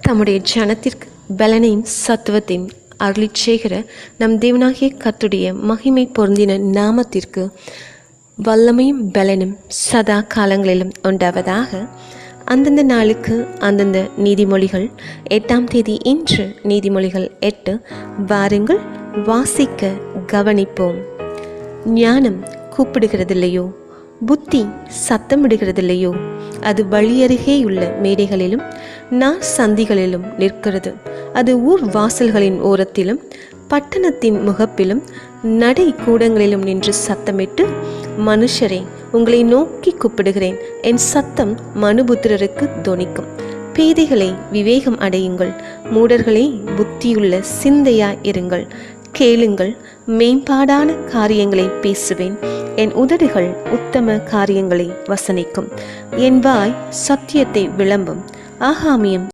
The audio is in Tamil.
தம்முடைய ஜனத்திற்கு பலனையும் சத்துவத்தையும் அருளிச் செய்கிற நம் தேவனாகிய கர்த்தருடைய மகிமை பொருந்தின நாமத்திற்கு வல்லமையும் பலனும் சதா காலங்களிலும் உண்டாவதாக. அந்தந்த நாளுக்கு அந்தந்த நீதிமொழிகள் 8ஆம் தேதி இன்று நீதிமொழிகள் 8. வாருங்கள் வாசிக்க கவனிப்போம். ஞானம் கூப்பிடுகிறதில்லையோ, புத்தி சத்தமிடுகிறதில்லையோ, அது வழியருகேயுள்ள மேடைகளிலும் சந்திகளிலும் நிற்கிறது. அது ஊர் வாசல்களின் ஓரத்திலும் பட்டணத்தின் முகப்பிலும் நடை கூடங்களிலும் நின்று சத்தமிட்டு, மனுஷரே, உங்களை நோக்கி கூப்பிடுகிறேன், என் சத்தம் மனுபுத்திரருக்கு தொனிக்கும். பேதைகளை விவேகம் அடையுங்கள், மூடர்களே புத்தியுள்ள சிந்தையாய் இருங்கள். கேளுங்கள், மேம்பாடான காரியங்களை பேசுவேன், என் உதடுகள் உத்தம காரியங்களை வசனிக்கும், என் வாய் சத்தியத்தை விளம்பும். ஆகாமியம்